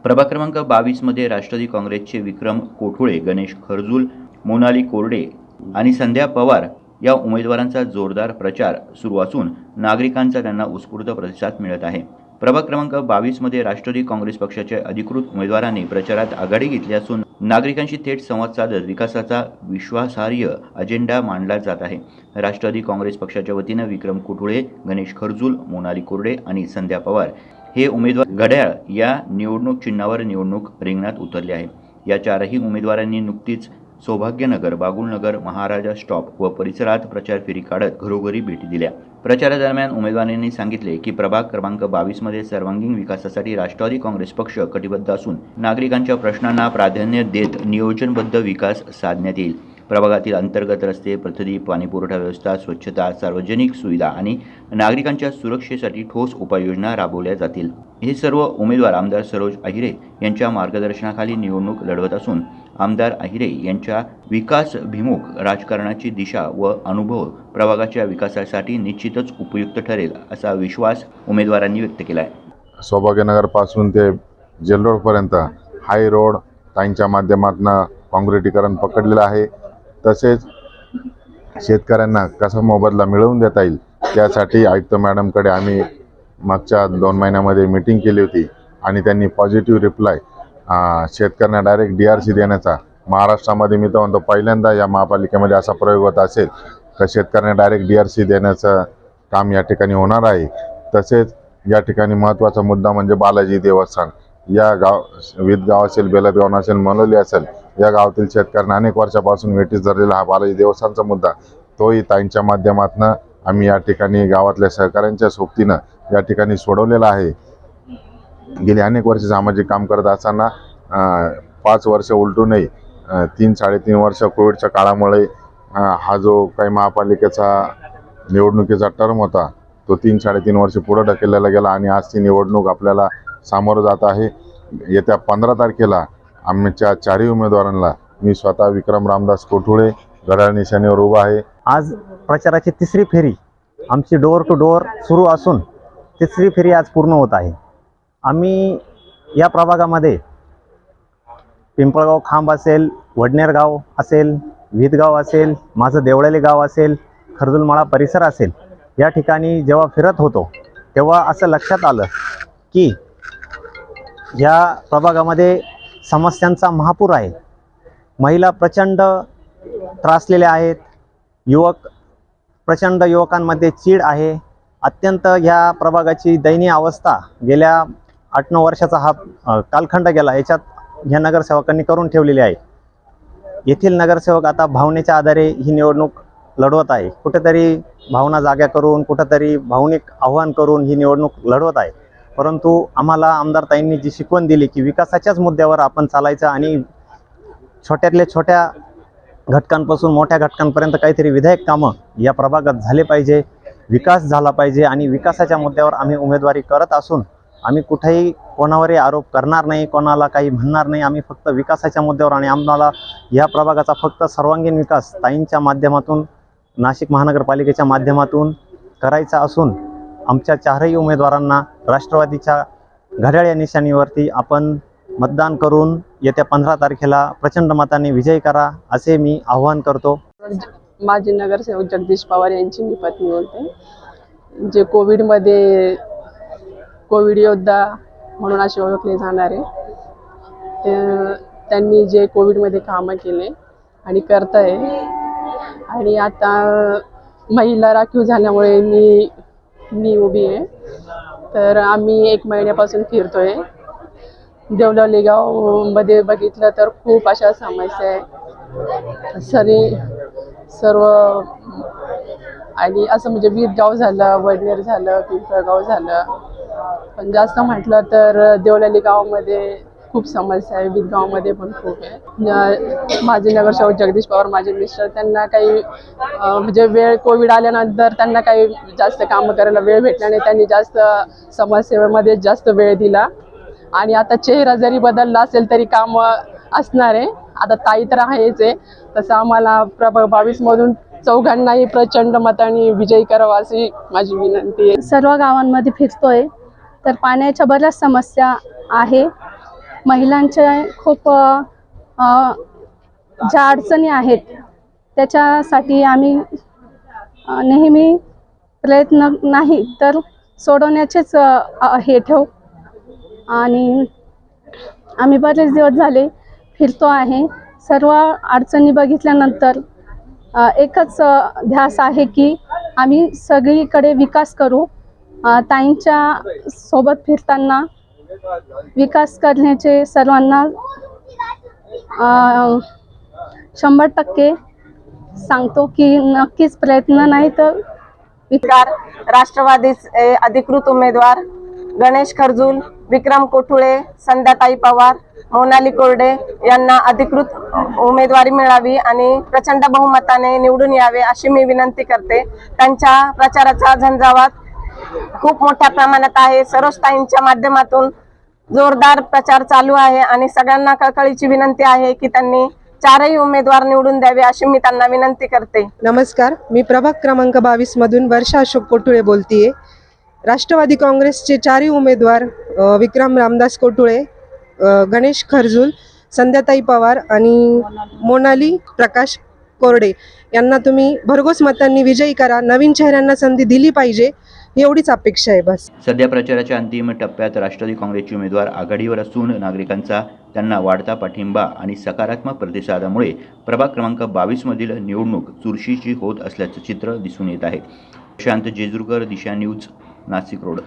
प्रभाग क्रमांक 22 मध्ये राष्ट्रवादी काँग्रेसचे विक्रम कोठुळे, गणेश खरजूल, मोनाली कोरडे आणि संध्या पवार या उमेदवारांचा जोरदार प्रचार सुरू असून नागरिकांचा त्यांना उत्स्फूर्त प्रतिसाद मिळत आहे. प्रभाग क्रमांक 22 मध्ये राष्ट्रवादी काँग्रेस पक्षाच्या अधिकृत उमेदवारांनी प्रचारात आघाडी घेतली असून नागरिकांशी थेट संवाद साधत विकासाचा विश्वासार्ह अजेंडा मांडला जात आहे. राष्ट्रवादी काँग्रेस पक्षाच्या वतीनं विक्रम कोठुळे, गणेश खरजूल, मोनाली कोरडे आणि संध्या पवार हे उमेदवार घड्याळ या निवडणूक चिन्हावर निवडणूक रिंगणात उतरले आहे. या चारही उमेदवारांनी नुकतीच सौभाग्यनगर, बागुलनगर, महाराजा स्टॉप व परिसरात प्रचार फेरी काढत घरोघरी भेटी दिल्या. प्रचारादरम्यान उमेदवारांनी सांगितले की प्रभाग क्रमांक 22 मध्ये सर्वांगीण विकासासाठी राष्ट्रवादी काँग्रेस पक्ष कटिबद्ध असून नागरिकांच्या प्रश्नांना प्राधान्य देत नियोजनबद्ध विकास साधण्यात येईल. प्रभागातील अंतर्गत रस्ते, पथदीप, पाणीपुरवठा व्यवस्था, स्वच्छता, सार्वजनिक सुविधा आणि नागरिकांच्या सुरक्षेसाठी ठोस उपाययोजना राबवल्या जातील. हे सर्व उमेदवार आमदार सरोज अहिरे यांच्या मार्गदर्शनाखाली निवडणूक लढवत असून आमदार अहिरे यांच्या विकासभिमुख राजकारणाची दिशा व अनुभव प्रभागाच्या विकासासाठी निश्चितच उपयुक्त ठरेल असा विश्वास उमेदवारांनी व्यक्त केला आहे. सौभाग्यनगरपासून ते जेल रोडपर्यंत हाय रोड ताईंच्या माध्यमातून काँक्रिटीकरण पकडलेलं आहे. तसेच शेतकऱ्यांना कसा मोबदला मिळवून देता येईल त्यासाठी आयुक्त मॅडमकडे आम्ही मागच्या 2 महिन्यामध्ये मीटिंग केली होती आणि त्यांनी पॉझिटिव्ह रिप्लाय शेतकऱ्यांना डायरेक्ट DRC देण्याचा, महाराष्ट्रामध्ये मी तर म्हणतो पहिल्यांदा या महापालिकेमध्ये असा प्रयोग होत असेल तर शेतकऱ्यांना डायरेक्ट DRC देण्याचं काम या ठिकाणी होणार आहे. तसेच या ठिकाणी महत्त्वाचा मुद्दा म्हणजे बालाजी देवस्थान या विद गाव असेल, बेलदगाव असेल, मनोली असेल या गावातील शेतकऱ्यांना अनेक वर्षापासून वेठीस धरलेला हा बालाजी देवस्थानचा मुद्दा तोही ताईंच्या माध्यमातून आम्ही या ठिकाणी गावातल्या सहकाऱ्यांच्या सोबतीनं या ठिकाणी सोडवलेला आहे. गेली अनेक वर्ष सामाजिक काम करत असताना 5 वर्ष उलटूनही 3-3.5 वर्ष कोविडच्या काळामुळे हा जो काही महापालिकेचा निवडणुकीचा टर्म होता तो 3-3.5 वर्ष पुढे ढकललेला गेला आणि आज ती निवडणूक आपल्याला सामोरं जात आहे. येत्या 15 तारखेला आमच्या 4ही उमेदवारांना मी स्वतः विक्रम रामदास कोठुळे घड्याळ निशाणीवर उभा आहे. आज प्रचाराची 3री फेरी आमची डोअर टू डोअर सुरू असून 3री फेरी आज पूर्ण होत आहे. आम्ही या प्रभागामध्ये पिंपळगाव खांब असेल, वडनेर गाव असेल, विदगाव असेल, माझं देवळाली गाव असेल, खरजुलमाळा परिसर असेल, या ठिकाणी जेव्हा फिरत होतो तेव्हा असं लक्षात आलं की या प्रभागामध्ये समस्यांचा महापूर आहे. महिला प्रचंड त्रासलेल्या आहेत, युवकांमध्ये चीड आहे. अत्यंत या प्रभागाची दयनीय अवस्था गेल्या 8-9 वर्षाचा हा कालखंड गेला याच्यात ह्या नगरसेवकांनी करून ठेवलेली आहे. येथील नगरसेवक आता भावनेच्या आधारे ही निवडणूक लढवत आहे. कुठेतरी भावना जाग्या करून, कुठेतरी भावनिक आव्हान करून ही निवडणूक लढवत आहे. परंतु आम्हाला आमदार ताईंनी जी शिकवण दिली की विकासाच्याच मुद्द्यावर आपण चालायचं आणि छोट्यातल्या छोट्या घटकांपासून मोठ्या घटकांपर्यंत काहीतरी विधायक कामं या प्रभागात झाले पाहिजे, विकास झाला पाहिजे आणि विकासाच्या मुद्द्यावर आम्ही उमेदवारी करत असून आम्ही कुठेही कोणावरही आरोप करणार नाही, कोणाला काही म्हणणार नाही. आम्ही फक्त विकासाच्या मुद्द्यावर आणि आम्हाला या प्रभागाचा फक्त सर्वांगीण विकास ताईंच्या माध्यमातून, नाशिक महानगरपालिकेच्या माध्यमातून करायचा असून आमच्या 4ही उमेदवारांना राष्ट्रवादीच्या घड्याळ या निशाणीवरती आपण मतदान करून येत्या 15 तारखेला प्रचंड मताने विजयी करा असे मी आवाहन करतो. माजी नगरसेवक जगदीश पवार यांची मी पत्नी बोलते. जे कोविडमध्ये कोविड योद्धा म्हणून असे ओळखले जाणारे त्यांनी जे कोविडमध्ये कामं केले आणि करताय आणि आता महिला राखीव झाल्यामुळे मी उभी आहे. तर आम्ही 1 महिन्यापासून फिरतोय. देवळाली गावमध्ये बघितलं तर खूप अशा समस्या आहे सर्व आणि असं म्हणजे विदगाव झालं, वडनेर झालं, पिंपळगाव झालं. पण जास्त म्हटलं तर देवळाली गावामध्ये खूप समस्या आहे, विदगावमध्ये पण खूप आहे. माझे नगरसेवक जगदीश पवार माझे मिस्टर त्यांना काही म्हणजे वेळ कोविड आल्यानंतर त्यांना काही जास्त कामं करायला वेळ भेटला नाही. त्यांनी जास्त समाजसेवेमध्ये जास्त वेळ दिला आणि आता चेहरा जरी बदलला असेल तरी कामं असणार आहे. आता ताई तर आहेच आहे, तसं आम्हाला प्रभाग 22 मधून चौघांनाही प्रचंड मताने विजयी करावा अशी माझी विनंती आहे. सर्व गावांमध्ये फिरतोय तर पाण्याच्या बऱ्याच समस्या आहे. महिलांच्या खूप ज्या अडचणी आहेत त्याच्यासाठी आम्ही नेहमी प्रयत्न नाही तर सोडवण्याचेच हे ठेवू. आणि आम्ही बरेच दिवस झाले फिरतो आहे. सर्व अडचणी बघितल्यानंतर एकच ध्यास आहे की आम्ही सगळीकडे विकास करू. ताईंच्या सोबत फिरताना विकास करण्याचे सर्वांना 100% सांगतो की नक्कीच प्रयत्न नाही तर राष्ट्रवादी अधिकृत उमेदवार गणेश खर्जूल, विक्रम कोठुळे, संध्याताई पवार, मोनाली कोरडे यांना अधिकृत उमेदवारी मिळावी आणि प्रचंड बहुमताने निवडून यावे अशी मी विनंती करते. त्यांच्या प्रचाराचा झंझावात खूप मोठ्या प्रमाणात आहे. सरोज ताईंच्या माध्यमातून जोरदार प्रचार चालू आहे आणि सगळ्यांना कळकळीची विनंती आहे की त्यांनी 4ही उमेदवार निवडून द्यावे अशी मी त्यांना विनंती करते. नमस्कार, मी प्रभाग क्रमांक 22 मधून वर्षा अशोक कोठुळे बोलतीये. राष्ट्रवादी काँग्रेसचे 4ही उमेदवार विक्रम रामदास कोठुळे, गणेश खर्जूल, संध्याताई पवार आणि मोनाली प्रकाश कोरडे यांना तुम्ही भरघोस मतांनी विजयी करा. नवीन चेहऱ्यांना संधी दिली पाहिजे एवढीच अपेक्षा आहे बस. सध्या प्रचाराच्या अंतिम टप्प्यात राष्ट्रवादी काँग्रेसचे उमेदवार आघाडीवर असून नागरिकांचा त्यांना वाढता पाठिंबा आणि सकारात्मक प्रतिसादामुळे प्रभाग क्रमांक 22 मधील निवडणूक चुरशीची होत असल्याचं चित्र दिसून येत आहे. शांत जेजुरकर, दिशा न्यूज, नाशिक रोड.